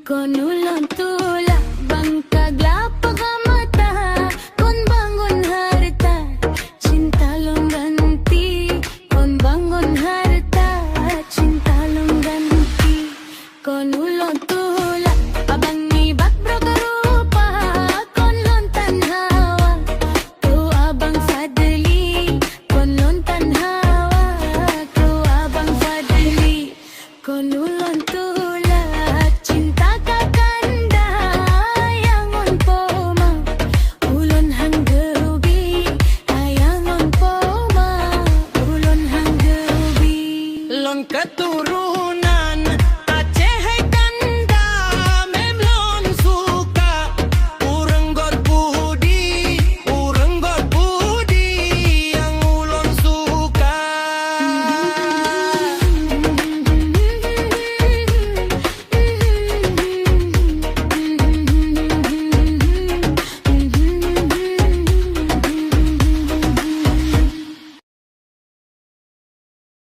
Kon ulon tulak bangkag lapag ang mata, kon bangon harta cinta long ganti, kon bangon harta cinta long ganti. Kon ulon tulak abang nibak bro karupa, kon lontan hawa tu abang fadli, kon lontan hawa tu abang fadli. Kon ulon tulak cinta kakanda ayangon poma, ulon hanggabi ayangon poma, ulon hanggabi. Lon katur